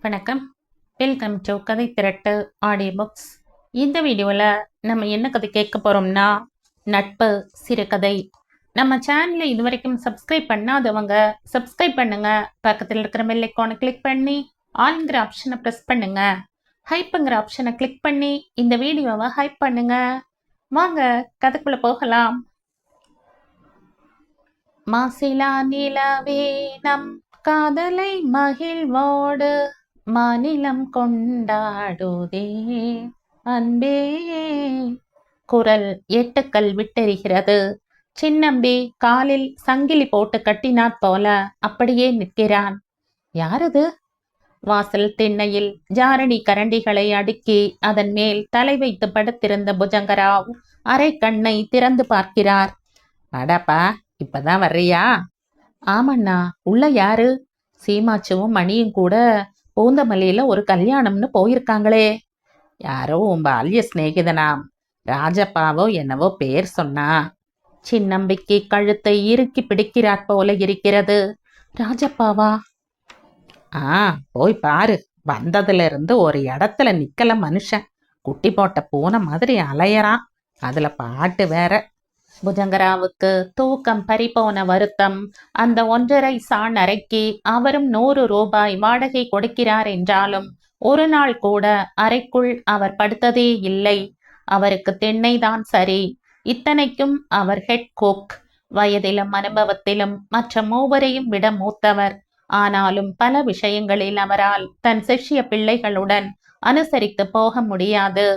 வணக்கம். Welcome to கதை திரட்டு audio books. இந்த வீடியோவில் நம்ம என்ன கதை கேட்க போகிறோம்னா, நட்பு சிறுகதை. நம்ம சேனலை இதுவரைக்கும் சப்ஸ்கிரைப் பண்ணாதவங்க சப்ஸ்கிரைப் பண்ணுங்க. பக்கத்தில் இருக்கிற பெல் ஐக்கானை கிளிக் பண்ணி ஆல்ங்கிற ஆப்ஷனை ப்ரெஸ் பண்ணுங்க. ஹைப்புங்கிற ஆப்ஷனை கிளிக் பண்ணி இந்த வீடியோவை ஹைப் பண்ணுங்க. வாங்க கதைக்குள்ள போகலாம். மாசிலா நிலவே நம் காதலை மகிழ்வோடு மாநிலம் கொண்டாடுதே அன்பே. குரல் எட்டுக்கள் விட்டெறிகிறது. சின்னம்பி காலில் சங்கிலி போட்டு கட்டினாற் போல அப்படியே நிற்கிறான். யாரது? வாசல் திண்ணையில் ஜாரணி கரண்டிகளை அடுக்கி அதன் மேல் தலை வைத்து படுத்திருந்த புஜங்கராவ் அரை கண்ணை திறந்து பார்க்கிறார். அடாப்பா, இப்பதான் வர்றியா? ஆமண்ணா. உள்ள யாரு? சீமாச்சுவும் மணியும் கூட பூந்தமல்லியில ஒரு கல்யாணம்னு போயிருக்காங்களே. யாரோ உன் பால்ய சிநேகிதனாம், ராஜப்பாவோ என்னவோ பேர் சொன்னா. சின்னம்பிக்கு கழுத்தை இறுக்கி பிடிக்கிறாற் போல இருக்கிறது. ராஜப்பாவா? போய் பாரு. வந்ததுல இருந்து ஒரு இடத்துல நிக்கல மனுஷன். குட்டி போட்ட பூனை மாதிரி அலையறான். அதுல பாட்டு வேற. புஜங்கராவுக்கு தூக்கம் பறிபோன வருத்தம். அந்த 1.5 சாண் அறைக்கு அவரும் 100 ரூபாய் வாடகை கொடுக்கிறார் என்றாலும் ஒரு நாள் கூட அறைக்குள் அவர் படுத்ததே இல்லை. அவருக்கு திண்ணைதான் சரி. இத்தனைக்கும் அவர் ஹெட் குக். வயதிலும் அனுபவத்திலும் மற்ற மூவரையும் விட மூத்தவர். ஆனாலும் பல விஷயங்களில் அவரால் தன் சிஷ்ய பிள்ளைகளுடன் அனுசரித்து போக முடியாது.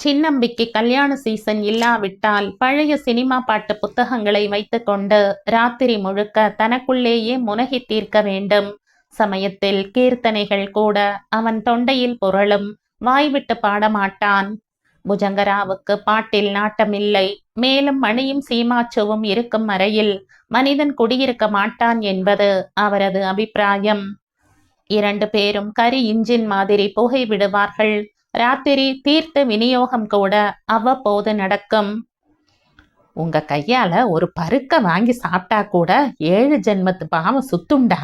சின்னம்பிக்கு கல்யாண சீசன் இல்லாவிட்டால் பழைய சினிமா பாட்டு புத்தகங்களை வைத்துக்கொண்டு ராத்திரி முழுக்க தனக்குள்ளேயே முனகி தீர்க்க வேண்டும். சமயத்தில் கீர்த்தனைகள் கூட அவன் தொண்டையில் புரளும். வாய்விட்டு பாடமாட்டான். புஜங்கராவுக்கு பாட்டில் நாட்டமில்லை. மேலும் மணியும் சீமாச்சுவும் இருக்கும் அறையில் மனிதன் குடியிருக்க மாட்டான் என்பது அவரது அபிப்பிராயம். 2 பேரும் கரி இன்ஜின் மாதிரி புகை விடுவார்கள். ராத்திரி தீர்த்த விநியோகம் கூட அவ்வப்போது நடக்கும். உங்க கையால ஒரு பருக்க வாங்கி சாப்பிட்டா கூட 7 ஜென்மத்து பாவம் சுத்துண்டா.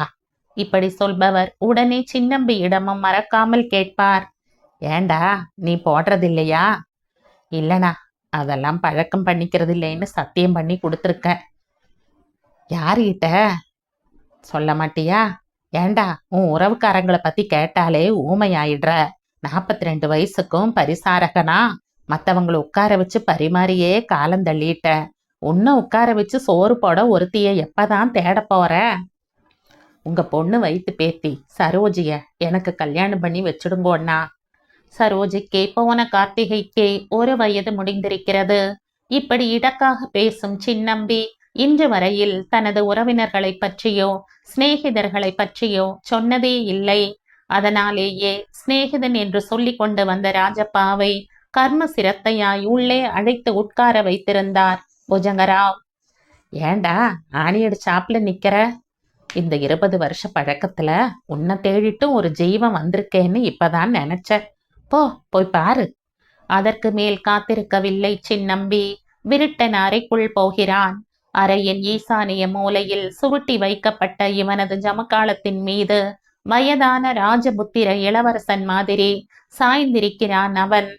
இப்படி சொல்பவர் உடனே சின்னம்பியிடமும் மறக்காமல் கேட்பார். ஏண்டா, நீ போடுறதில்லையா? இல்லனா, அதெல்லாம் பழக்கம் பண்ணிக்கிறது இல்லைன்னு சத்தியம் பண்ணி கொடுத்துருக்க. யார்கிட்ட? சொல்ல மாட்டியா? ஏண்டா, உன் உறவுக்காரங்களை பத்தி கேட்டாலே ஊமையாயிடுற. 42 வயசுக்கும் பரிசாரகனா? மற்றவங்களை உட்கார வச்சு பரிமாறியே காலம் தள்ளிட்ட. உன்னை உட்கார வச்சு சோறு போட ஒருத்திய எப்பதான் தேட போற? உங்க பொண்ணு வயிற்று பேத்தி சரோஜிய எனக்கு கல்யாணம் பண்ணி வச்சுடுங்கோண்ணா. சரோஜிக்கு போன கார்த்திகைக்கே 1 வயது முடிந்திருக்கிறது. இப்படி இடக்காக பேசும் சின்னம்பி இன்று வரையில் தனது உறவினர்களை பற்றியோ சிநேகிதர்களை பற்றியோ சொன்னதே இல்லை. அதனாலேயே சிநேகிதன் என்று சொல்லிக் கொண்டு வந்த ராஜப்பாவை கர்ம சிரத்தையாய் உள்ளே அழைத்து உட்கார வைத்திருந்தார் புஜங்கராவ். ஏண்டா ஆணியடி சாப்பில நிக்கிற? இந்த 20 வருஷ பழக்கத்துல உன்னை தேடிட்டும் ஒரு ஜீவன் வந்திருக்கேன்னு இப்பதான் நினைச்ச. போய் பாரு. அதற்கு மேல் காத்திருக்கவில்லை சின்னம்பி. விருட்டன் அறைக்குள் போகிறான். அறையின் ஈசானிய மூலையில் சுருட்டி வைக்கப்பட்ட இவனது ஜமக்காலத்தின் மீது வயதான ராஜபுத்திர இளவரசன் மாதிரி சாய்ந்திருக்கிறான் அவன்.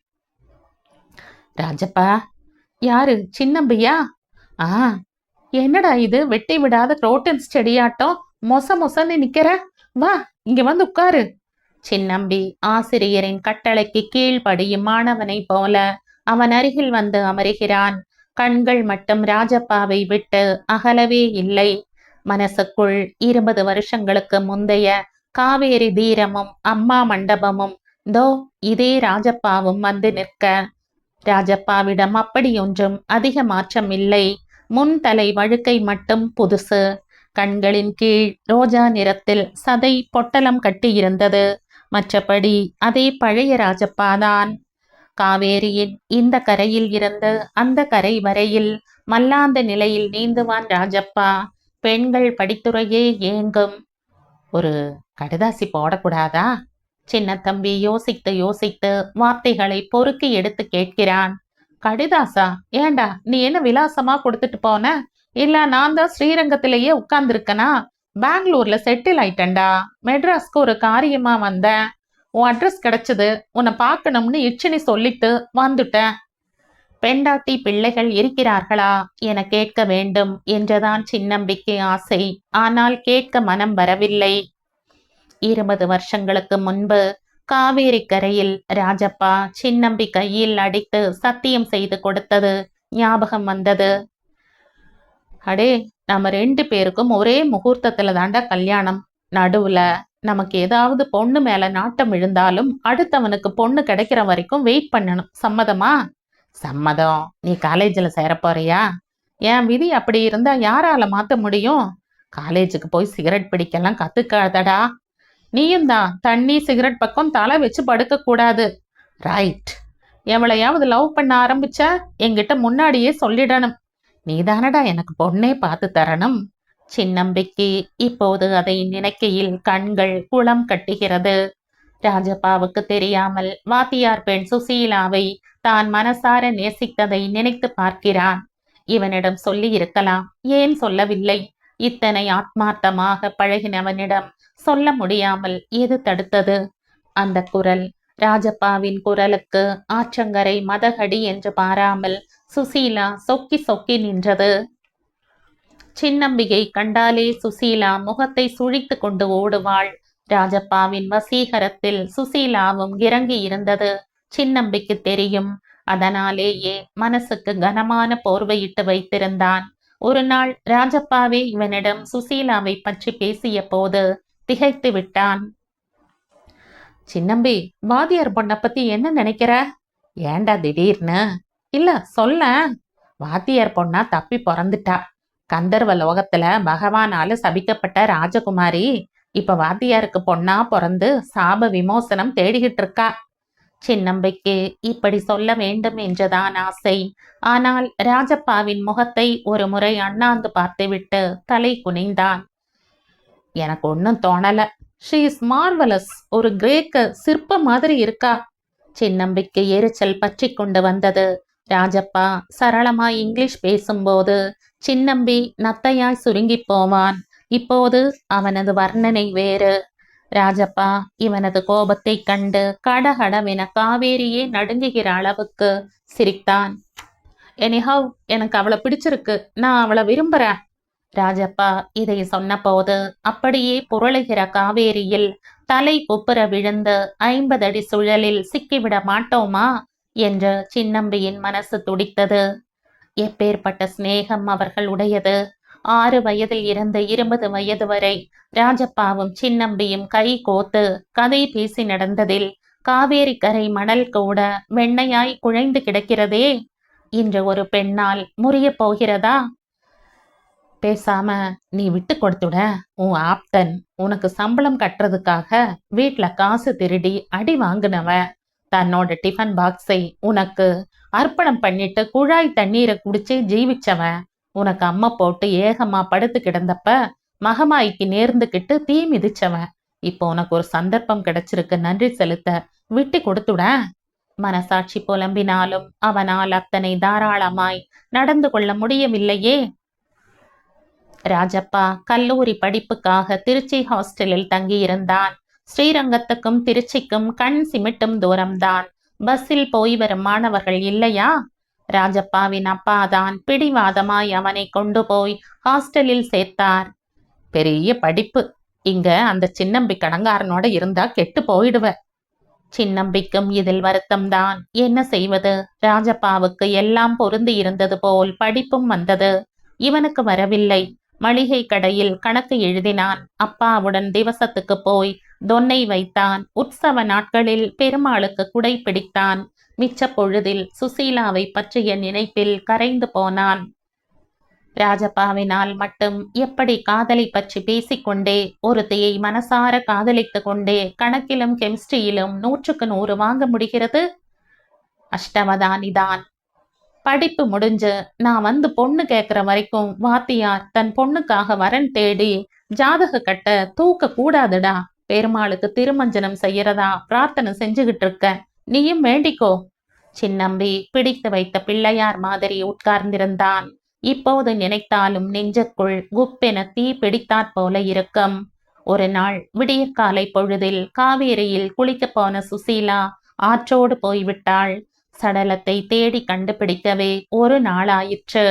ராஜப்பா. யாரு? சின்னம்பியா? என்னடா இது வெட்டி விடாத குரோட்டன்ஸ் செடியாட்டம் மொசன்னு நிக்கிற? வா, இங்க வந்து உட்காரு. சின்னம்பி ஆசிரியரின் கட்டளைக்கு கீழ்ப்படியும் மாணவனை போல அவன் அருகில் வந்து அமருகிறான். கண்கள் மட்டும் ராஜப்பாவை விட்டு அகலவே இல்லை. மனசுக்குள் 20 வருஷங்களுக்கு முந்தைய காவேரி தீரமும் அம்மா மண்டபமும் தோ இதே ராஜப்பாவும் வந்து நிற்க. ராஜப்பாவிடம் அப்படியொன்றும் அதிக மாற்றம் இல்லை. முன் தலை வழுக்கை மட்டும் புதுசு. கண்களின் கீழ் ரோஜா நிறத்தில் சதை பொட்டலம் கட்டியிருந்தது. மற்றபடி அதே பழைய ராஜப்பாதான். காவேரியின் இந்த கரையில் இருந்து அந்த கரை வரையில் மல்லாந்த நிலையில் நீந்துவான் ராஜப்பா. பெண்கள் படித்துறையே ஏங்கும். ஒரு கடுதாசி போடக்கூடாதா? சின்ன தம்பி யோசித்து வார்த்தைகளை பொறுக்கி எடுத்து கேட்கிறான். கடிதாசா? ஏண்டா, நீ என்ன விலாசமா கொடுத்துட்டு போன? இல்ல நான் தான் ஸ்ரீரங்கத்திலேயே உட்கார்ந்துருக்கனா? பெங்களூர்ல செட்டில் ஆயிட்டேன்டா. மெட்ராஸ்க்கு ஒரு காரியமா வந்தேன். உன் அட்ரஸ் கிடைச்சது. உன்னை பார்க்கணும்னு இச்சினி சொல்லிட்டு வந்துட்டேன். பெண்டாட்டி பிள்ளைகள் இருக்கிறார்களா என கேட்க வேண்டும் என்றுதான் சின்னம்பிக்கு ஆசை. ஆனால் கேட்க மனம் வரவில்லை. 20 வருஷங்களுக்கு முன்பு காவேரி கரையில் ராஜப்பா சின்னம்பி கையில் அடித்து சத்தியம் செய்து கொடுத்தது ஞாபகம் வந்தது. அடே, நம்ம 2 பேருக்கும் ஒரே முகூர்த்தத்துல தாண்டா கல்யாணம். நடுவுல நமக்கு ஏதாவது பொண்ணு மேல நாட்டம் விழுந்தாலும் அடுத்தவனுக்கு பொண்ணு கிடைக்கிற வரைக்கும் வெயிட் பண்ணணும். சம்மதமா? சம்மதம். நீ காலேஜ்ல சேர போறியா? என் விதி அப்படி இருந்தா யாரால மாத்த முடியும்? காலேஜுக்கு போய் சிகரெட் பிடிக்கலாம் கத்துக்காதடா. நீயும் தான் தண்ணி சிகரெட் பக்கம் தலை வச்சு படுக்க கூடாது. ரைட். எவளையாவது லவ் பண்ண ஆரம்பிச்ச என்கிட்ட முன்னாடியே சொல்லிடணும். நீதானடா எனக்கு பொண்ணே பார்த்து தரணும். சின்னம்பிக்கு இப்போது அதை நினைக்கையில் கண்கள் குளம் கட்டுகிறது. ராஜப்பாவுக்கு தெரியாமல் வாத்தியார் பெண் சுசீலாவை தான் மனசார நேசித்ததை நினைத்து பார்க்கிறான். இவனிடம் சொல்லி இருக்கலாம், ஏன் சொல்லவில்லை? இத்தனை ஆத்மார்த்தமாக பழகினவனிடம் சொல்ல முடியாமல் எது தடுத்தது? அந்த குரல் ராஜப்பாவின் குரலுக்கு ஆற்றங்கரை மதகடி என்று பாராமல் சுசீலா சொக்கி சொக்கி நின்றது. சின்னம்பிகை கண்டாலே சுசீலா முகத்தை சுழித்து கொண்டு ஓடுவாள். ராஜப்பாவின் வசீகரத்தில் சுசீலாவும் இறங்கி இருந்தது சின்னம்பிக்கு தெரியும். அதனாலேயே மனசுக்கு கனமான போர்வையிட்டு வைத்திருந்தான். ஒரு நாள் ராஜப்பாவே இவனிடம் சுசீலாவை பற்றி பேசிய போது திகைத்து விட்டான். சின்னம்பி, வாத்தியார் பொண்ணை பத்தி என்ன நினைக்கிற? ஏண்டா திடீர்னு? இல்ல சொல்ல. வாத்தியார் பொண்ணா தப்பி பிறந்துட்டா. கந்தர்வ லோகத்துல பகவானால சபிக்கப்பட்ட ராஜகுமாரி இப்ப வாத்தியாருக்கு பொண்ணா பிறந்து சாப விமோசனம் தேடிக்கிட்டு இருக்கா. சின்னம்பிக்கு இப்படி சொல்ல வேண்டும் என்றுதான் ஆசை. ஆனால் ராஜப்பாவின் முகத்தை ஒரு முறை அண்ணாந்து பார்த்துவிட்டு தலை குனிந்தான். எனக்கு ஒன்னும் தோணல. She is marvellous. ஒரு கிரேக்க சிற்ப மாதிரி இருக்கா. சின்னம்பிக்கு எரிச்சல் பற்றி கொண்டு வந்தது. ராஜப்பா சரளமாய் இங்கிலீஷ் பேசும்போது சின்னம்பி நத்தையாய் சுருங்கி போவான். இப்போது அவனது வர்ணனை வேறு. ராஜப்பா இவனது கோபத்தை கண்டு கடகடவென காவேரியே நடுங்குகிற அளவுக்கு சிரித்தான். எனிஹவ், எனக்கு அவளை பிடிச்சிருக்கு. நான் அவளை விரும்புறேன். ராஜப்பா இதை சொன்னபோது அப்படியே புரளுகிற காவேரியில் தலை குப்புற விழுந்து 50 அடி சுழலில் சிக்கிவிட மாட்டோமா என்று சின்னம்பியின் மனசு துடித்தது. எப்பேற்பட்ட சிநேகம் அவர்கள் உடையது! 6 வயதில் இருந்து 20 வயது வரை ராஜப்பாவும் சின்னம்பியும் கை கோத்து கதை பேசி நடந்ததில் காவேரி கரை மணல் கூட வெண்ணையாய் குழைந்து கிடக்கிறதே. இன்று ஒரு பெண்ணால் முறிய போகிறதா? பேசாம நீ விட்டு கொடுத்துட. உன் ஆப்தன் உனக்கு சம்பளம் கட்டுறதுக்காக வீட்டுல காசு திருடி அடி வாங்கினவன் தன்னோட டிஃபன் பாக்ஸை உனக்கு அர்ப்பணம் பண்ணிட்டு குழாய் தண்ணீரை குடிச்சு ஜீவிச்சவன் உனக்கு அம்மா போட்டு ஏகமா படுத்து கிடந்தப்ப மகமாய்க்கு நேர்ந்துகிட்டு தீ மிதிச்சவன் இப்போ உனக்கு ஒரு சந்தர்ப்பம் கிடைச்சிருக்கு நன்றி செலுத்த விட்டு கொடுத்துட. மனசாட்சி புலம்பினாலும் அவனால் அத்தனை தாராளமாய் நடந்து கொள்ள முடியவில்லையே. ராஜப்பா கல்லூரி படிப்புக்காக திருச்சி ஹாஸ்டலில் தங்கியிருந்தான். ஸ்ரீரங்கத்துக்கும் திருச்சிக்கும் கண் சிமிட்டும் தூரம்தான். பஸ்ஸில் போய் வரும் மாணவர்கள் இல்லையா? ராஜப்பாவின் அப்பாதான் பிடிவாதமாய் அவனை கொண்டு போய் ஹாஸ்டலில் சேர்த்தார். பெரிய படிப்பு. இங்க அந்த சின்னம்பி கடங்காரனோட இருந்தா கெட்டு போயிடுவ. சின்னம்பிக்கும் இதில் வருத்தம்தான். என்ன செய்வது? ராஜப்பாவுக்கு எல்லாம் பொருந்தி இருந்தது போல் படிப்பும் வந்தது. இவனுக்கு வரவில்லை. மளிகை கடையில் கணக்கு எழுதினான். அப்பாவுடன் திவசத்துக்கு போய் தொன்னை வைத்தான். உற்சவ நாட்களில் பெருமாளுக்கு குடை பிடித்தான். மிச்ச பொழுதில் சுசீலாவை பற்றிய நினைப்பில் கரைந்து போனான். ராஜப்பாவினால் மட்டும் எப்படி காதலை பற்றி பேசிக்கொண்டே ஒருத்தையை மனசார காதலித்து கொண்டே கணக்கிலும் கெமிஸ்ட்ரியிலும் 100க்கு 100 வாங்க முடிகிறது? அஷ்டவதானிதான். படிப்பு முடிஞ்சு நான் வந்து பொண்ணு கேட்கிற வரைக்கும் வாத்தியார் தன் பொண்ணுக்காக வரன் தேடி ஜாதக கட்ட தூக்க கூடாதுடா. பெருமாளுக்கு திருமஞ்சனம் செய்யறதா பிரார்த்தனை செஞ்சுகிட்டு இருக்க. நீயும் வேண்டிக்கோ. சின்னம்பி பிடித்து வைத்த பிள்ளையார் மாதிரி உட்கார்ந்திருந்தான். இப்போது நினைத்தாலும் நெஞ்சுக்குள் குப்பென தீ பிடித்தாற் போல இருக்கும். ஒரு நாள் விடியற்காலை பொழுதில் காவேரியில் குளிக்கப் போன சுசீலா ஆற்றோடு போய்விட்டாள். சடலத்தை தேடி கண்டுபிடிக்கவே ஒரு நாளாயிற்று.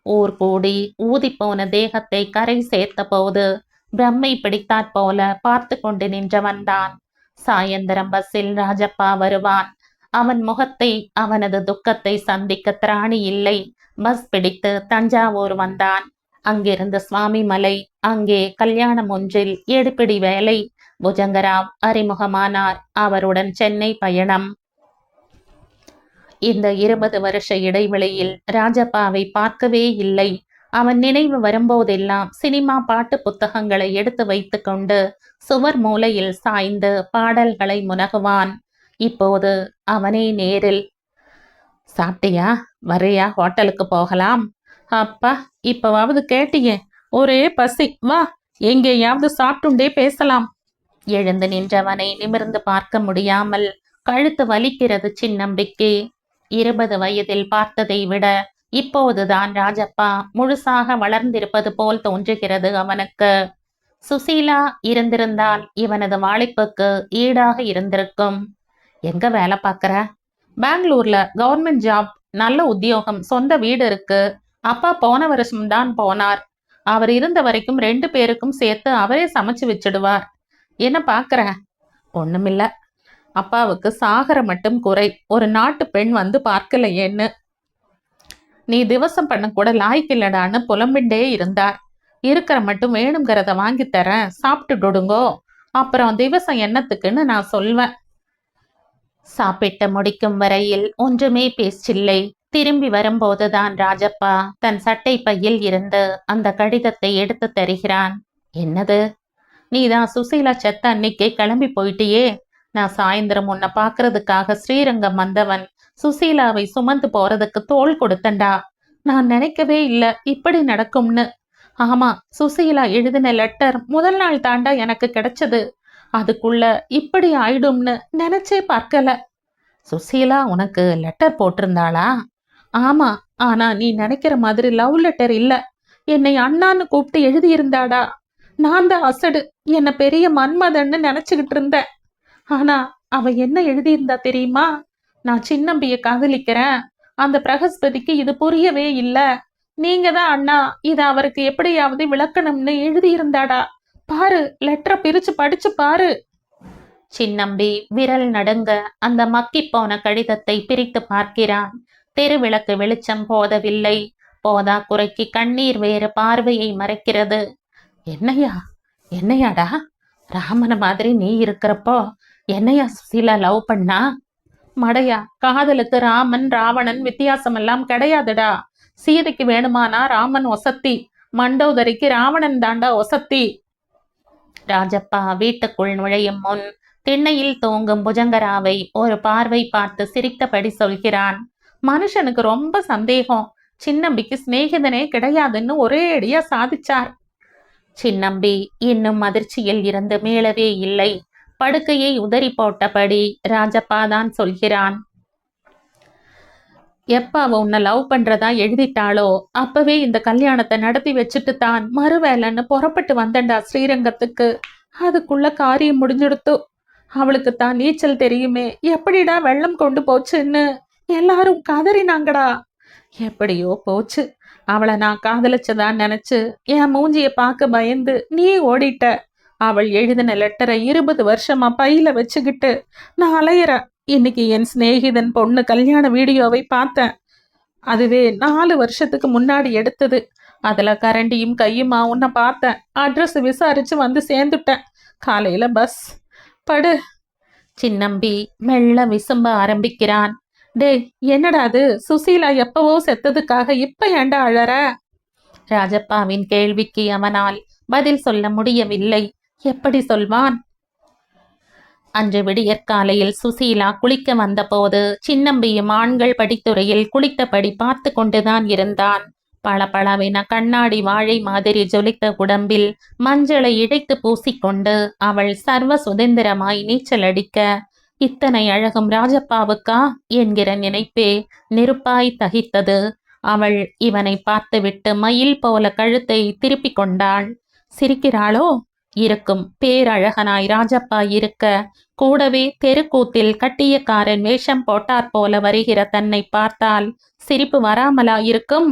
ஊர் கூடி ஊதிப்போன தேகத்தை கரை சேர்த்த போது பிரம்மை பிடித்தாற் போல பார்த்து கொண்டு நின்றவன்தான். சாயந்தரம் பஸ்ஸில் ராஜப்பா வருவான். அவன் முகத்தை, அவனது துக்கத்தை சந்திக்க திராணி இல்லை. பஸ் பிடித்து தஞ்சாவூர் வந்தான். அங்கிருந்து சுவாமிமலை, அங்கே கல்யாணம் ஒன்றில் எடுப்பிடி வேலை. புஜங்கராவ் அறிமுகமானார். அவருடன் சென்னை பயணம். இந்த 20 வருஷ இடைவெளியில் ராஜப்பாவை பார்க்கவே இல்லை. அவன் நினைவு வரும்போதெல்லாம் சினிமா பாட்டு புத்தகங்களை எடுத்து வைத்து கொண்டு சுவர் மூலையில் சாய்ந்து பாடல்களை முனகுவான். இப்போது அவனே நேரில். சாப்பிட்டியா? வரையா? ஹோட்டலுக்கு போகலாம். அப்பா, இப்பவாவது கேட்டியே, ஒரே பசி, வா எங்கேயாவது சாப்பிட்டுண்டே பேசலாம். எழுந்து நின்றவனை நிமிர்ந்து பார்க்க முடியாமல் கழுத்து வலிக்கிறது சின்னம்பிக்கு. 20 வயதில் பார்த்ததை விட இப்போதுதான் ராஜப்பா முழுசாக வளர்ந்திருப்பது போல் தோன்றுகிறது அவனுக்கு. சுசீலா இருந்திருந்தால் இவனது வாழைப்புக்கு ஈடாக இருந்திருக்கும். எங்க வேலை பார்க்கற? பெங்களூர்ல கவர்மெண்ட் ஜாப், நல்ல உத்தியோகம், சொந்த வீடு இருக்கு. அப்பா போன வருஷம்தான் போனார். அவர் இருந்த வரைக்கும் 2 பேருக்கும் சேர்த்து அவரே சமைச்சு வச்சிடுவார். என்ன பார்க்கற? ஒண்ணுமில்ல. அப்பாவுக்கு சாகர மட்டும் குறை. ஒரு நாட்டு பெண் வந்து பார்க்கலையேன்னு. நீ திவசம் பண்ண கூட லாய்க்கில்லடான்னு புலம்பிண்டே இருந்தார். இருக்கிற மட்டும் வேணுங்கிறத வாங்கி தரேன், சாப்பிட்டுடுங்கோ. அப்புறம் திவசம் என்னத்துக்குன்னு நான் சொல்வேன். சாப்பிட்டு முடிக்கும் வரையில் ஒன்றுமே பேச்சில்லை. திரும்பி வரும்போதுதான் ராஜப்பா தன் சட்டை பையில் இருந்து அந்த கடிதத்தை எடுத்து தருகிறான். என்னது? நீதான் சுசீலா செத்த அன்னைக்கே கிளம்பி போயிட்டியே. நான் சாயந்தரம் உன்னை பாக்குறதுக்காக ஸ்ரீரங்கம் வந்தவன். சுசீலாவை சுமந்து போறதுக்கு தோள் கொடுத்தண்டா. நான் நினைக்கவே இல்ல இப்படி நடக்கும்னு. ஆமா, சுசீலா எழுதின லெட்டர் முதல் நாள் தாண்டா எனக்கு கிடைச்சது. அதுக்குள்ள இப்படி ஆயிடும்னு நினைச்சே பார்க்கல. சுசீலா உனக்கு லெட்டர் போட்டிருந்தாளா? ஆமா, ஆனா நீ நினைக்கிற மாதிரி லவ் லெட்டர் இல்ல. என்னை அண்ணான்னு கூப்பிட்டு எழுதியிருந்தாடா. நான் தான் அசடு, என்ன பெரிய மன்மதன்னு நினைச்சுக்கிட்டு இருந்தேன். ஆனா அவ என்ன எழுதியிருந்தா தெரியுமா? நான் சின்னம்பிய காதலிக்கிறேன். அந்த பிரகஸ்பதிக்கு இது புரியவே இல்ல. நீங்க தான் அண்ணா இத அவருக்கு எப்படியாவது விளக்கணும்னு எழுதியிருந்தாடா. பாரு, லெட்டரை பிரிச்சு படிச்சு பாரு. சின்னம்பி விரல் நடுங்க அந்த மக்கி போன கடிதத்தை பிரித்து பார்க்கிறான். தெருவிளக்கு வெளிச்சம் போதவில்லை. போதா குறைக்கு கண்ணீர் வேறு பார்வையை மறைக்கிறது. என்னையாடா? ராமன மாதிரி நீ இருக்கிறப்போ என்னையா சுசீலா லவ் பண்ணா? மடையா, காதலுக்கு ராமன் ராவணன் வித்தியாசம் எல்லாம் கிடையாதுடா. சீதைக்கு வேணுமானா ராமன் ஒசத்தி, மண்டோதரிக்கு ராவணன் தாண்டா ஒசத்தி. ராஜப்பா வீட்டுக்குள் நுழையும் முன் திண்ணையில் தூங்கும் புஜங்கராவை ஒரு பார்வை பார்த்து சிரித்தபடி சொல்கிறான். மனுஷனுக்கு ரொம்ப சந்தேகம். சின்னம்பிக்கு சிநேகிதனே கிடையாதுன்னு ஒரே அடியா சாதிச்சார். சின்னம்பி இன்னும் அதிர்ச்சியில் இருந்து மீளவே இல்லை. படுக்கையை உதறி போட்டபடி ராஜப்பா தான் சொல்கிறான். எப்ப அவ உன்னை லவ் பண்றதா எழுதிட்டாளோ அப்பவே இந்த கல்யாணத்தை நடத்தி வச்சுட்டு தான் மறுவேலைன்னு புறப்பட்டு வந்தண்டா ஸ்ரீரங்கத்துக்கு. அதுக்குள்ள காரியம் முடிஞ்சிடுத்து. அவளுக்கு தான் நீச்சல் தெரியுமே, எப்படிடா வெள்ளம் கொண்டு போச்சுன்னு எல்லாரும் கதறினாங்கடா. எப்படியோ போச்சு. அவளை நான் காதலிச்சதான் நினைச்சு என் மூஞ்சிய பார்க்க பயந்து நீ ஓடிட்ட. அவள் எழுதின லெட்டரை 20 வருஷமா பையில வச்சுக்கிட்டு நான் அலையிறேன். இன்னைக்கு என் சிநேகிதன் பொண்ணு கல்யாண வீடியோவை பார்த்தேன். அதுவே 4 வருஷத்துக்கு முன்னாடி எடுத்தது. அதுல கரண்டியும் கையுமா உன்னை பார்த்தேன். அட்ரஸ் விசாரிச்சு வந்து சேர்ந்துட்டேன். காலையில பஸ். படு. சின்னம்பி மெல்ல விசும்ப ஆரம்பிக்கிறான். டேய், என்னடா அது? சுசீலா எப்பவோ செத்ததுக்காக இப்ப ஏண்டா அழற? ராஜப்பாவின் கேள்விக்கு அவனால் பதில் சொல்ல முடியவில்லை. எப்படி சொல்வான்? அன்று விடியற்காலையில் சுசீலா குளிக்க வந்தபோது சின்னம்பியும் ஆண்கள் படித்துறையில் குளித்தபடி பார்த்து கொண்டுதான் இருந்தான். பளபளவென கண்ணாடி வாழை மாதிரி ஜொலித்த உடம்பில் மஞ்சளை இழைத்து பூசிக்கொண்டு அவள் சர்வ சுதந்திரமாய் நீச்சல் அடிக்க, இத்தனை அழகும் ராஜப்பாவுக்கா என்கிற நினைப்பே நெருப்பாய் தகித்தது. அவள் இவனை பார்த்துவிட்டு மயில் போல கழுத்தை திருப்பிக் கொண்டாள். சிரிக்கிறாளோ? இருக்கும். பேரழகனாய் ராஜப்பா இருக்க, கூடவே தெருக்கூத்தில் கட்டியக்காரன் வேஷம் போட்டாற் போல வருகிற தன்னை பார்த்தால் சிரிப்பு வராமலா இருக்கும்?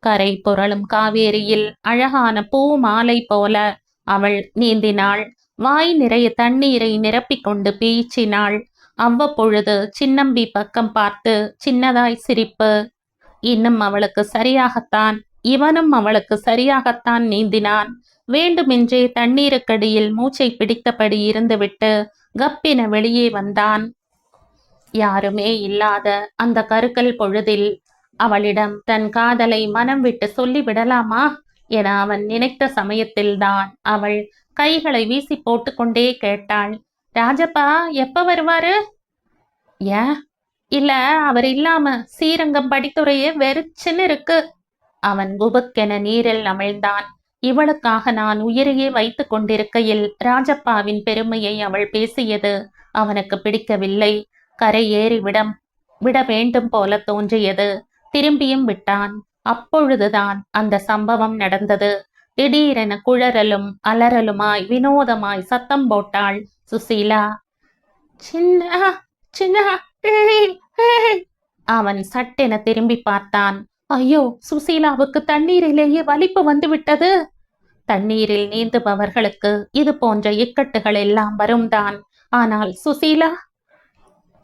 கரை புரளும் காவேரியில் அழகான பூ மாலை போல அவள் நீந்தினாள். வாய் நிறைய தண்ணீரை நிரப்பிக் கொண்டு பீச்சினாள். அவ்வப்பொழுது சின்னம்பி பக்கம் பார்த்து சின்னதாய் சிரிப்பு. இன்னும் அவளுக்கு சரியாகத்தான், இவனும் அவளுக்கு சரியாகத்தான் நீந்தினான். வேண்டுமென்றே தண்ணீருக்கடியில் மூச்சை பிடித்தபடி இருந்துவிட்டு கப்பின வெளியே வந்தான். யாருமே இல்லாத அந்த கருக்கல் பொழுதில் அவளிடம் தன் காதலை மனம் விட்டு சொல்லிவிடலாமா என அவன் நினைத்த சமயத்தில்தான் அவள் கைகளை வீசி போட்டுக்கொண்டே கேட்டாள், ராஜப்பா எப்ப வருவாரு? ஏன்? இல்ல, அவர் இல்லாம ஸ்ரீரங்கம் படித்துறையே வெறிச்சுன்னு இருக்கு. அவன் குபுக்கென நீரில் அமிழ்ந்தான். இவளுக்காக நான் உயிரையே வைத்து கொண்டிருக்கையில் ராஜப்பாவின் பெருமையை அவள் பேசியது அவனுக்கு பிடிக்கவில்லை. கரை ஏறி விட வேண்டும் போல தோன்றியது. திரும்பியும் விட்டான். அப்பொழுதுதான் அந்த சம்பவம் நடந்தது. திடீரென குழறலும் அலறலுமாய் வினோதமாய் சத்தம் போட்டாள் சுசீலா. சின்ன சின்ன. அவன் சட்டென திரும்பி பார்த்தான். ஐயோ, சுசீலாவுக்கு தண்ணீரிலேயே வலிப்பு வந்து விட்டது. தண்ணீரில் நீந்துபவர்களுக்கு இது போன்ற இக்கட்டுகள் எல்லாம் வரும்தான். ஆனால் சுசீலா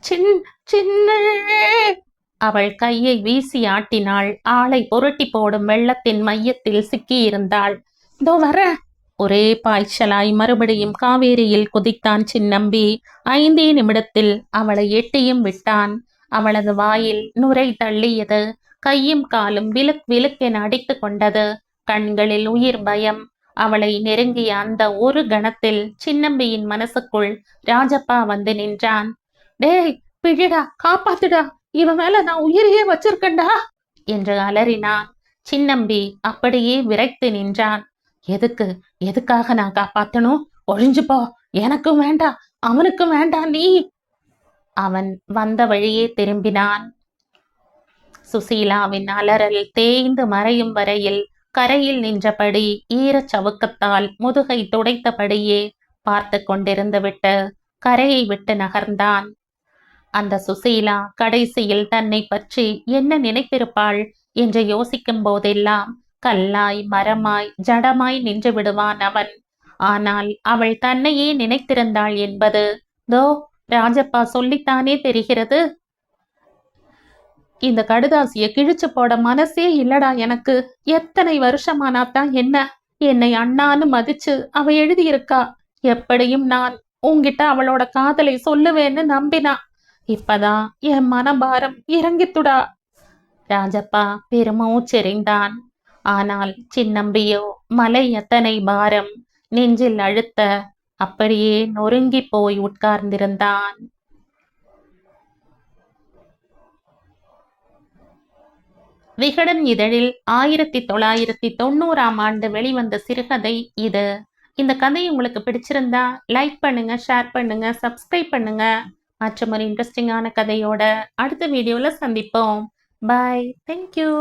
சின்ன. அவள் கையை வீசி ஆட்டினாள். ஆளை புரட்டி போடும் வெள்ளத்தின் மையத்தில் சிக்கியிருந்தாள். இதோ வர. ஒரே பாய்ச்சலாய் மறுபடியும் காவேரியில் குதித்தான் சின்னம்பி. 5 நிமிடத்தில் அவளை எட்டியும் விட்டான். அவளது வாயில் நுரை தள்ளியது. கையும் காலும் விலுக் விலுக்கென அடித்து கொண்டது. கண்களில் உயிர் பயம். அவளை நெருங்கிய அந்த ஒரு கணத்தில் சின்னம்பியின் மனசுக்குள் ராஜப்பா வந்து நின்றான். டேய், பிடிடா, காப்பாத்துடா, இவன் மேல நான் உயிரையே வச்சிருக்கண்டா என்று அலறினான். சின்னம்பி அப்படியே விரைத்து நின்றான். எதுக்காக நான் காப்பாத்தணும்? ஒழிஞ்சு போ. எனக்கும் வேண்டாம், அவனுக்கும் வேண்டாம் நீ. அவன் வந்த வழியே திரும்பினான். சுசீலாவின் அலறல் தேய்ந்து மறையும் வரையில் கரையில் நின்றபடி ஈரச் சவுக்கத்தால் முதுகை துடைத்தபடியே பார்த்து கொண்டிருந்து விட்டு கரையை விட்டு நகர்ந்தான். அந்த சுசீலா கடைசியில் தன்னை பற்றி என்ன நினைத்திருப்பாள் என்று யோசிக்கும் போதெல்லாம் கல்லாய் மரமாய் ஜடமாய் நின்று விடுவான் அவன். ஆனால் அவள் தன்னையே நினைத்திருந்தாள் என்பது தோ ராஜப்பா சொல்லித்தானே தெரிகிறது. இந்த கடுதாசிய கிழிச்சு போட மனசே இல்லடா எனக்கு. எத்தனை வருஷமானாத்தான் என்ன, என்னை அண்ணான்னு மதிச்சு அவ எழுதியிருக்கா. எப்படியும் நான் உன்கிட்ட அவளோட காதலை சொல்லுவேன்னு நம்பினா. இப்பதான் என் மனபாரம் இறங்கித்துடா. ராஜப்பா பெருமூச்செறிந்தான். ஆனால் சின்னம்பியோ மலை எத்தனை பாரம் நெஞ்சில் அழுத்த அப்படியே நொறுங்கி போய் உட்கார்ந்திருந்தான். விகடன் இதழில் 1990ஆம் ஆண்டு வெளிவந்த சிறுகதை இது. இந்த கதை உங்களுக்கு பிடிச்சிருந்தா லைக் பண்ணுங்க, ஷேர் பண்ணுங்க, சப்ஸ்கிரைப் பண்ணுங்க. மற்றும் ஒரு இன்ட்ரெஸ்டிங்கான கதையோட அடுத்த வீடியோல சந்திப்போம். பாய். தேங்க்யூ.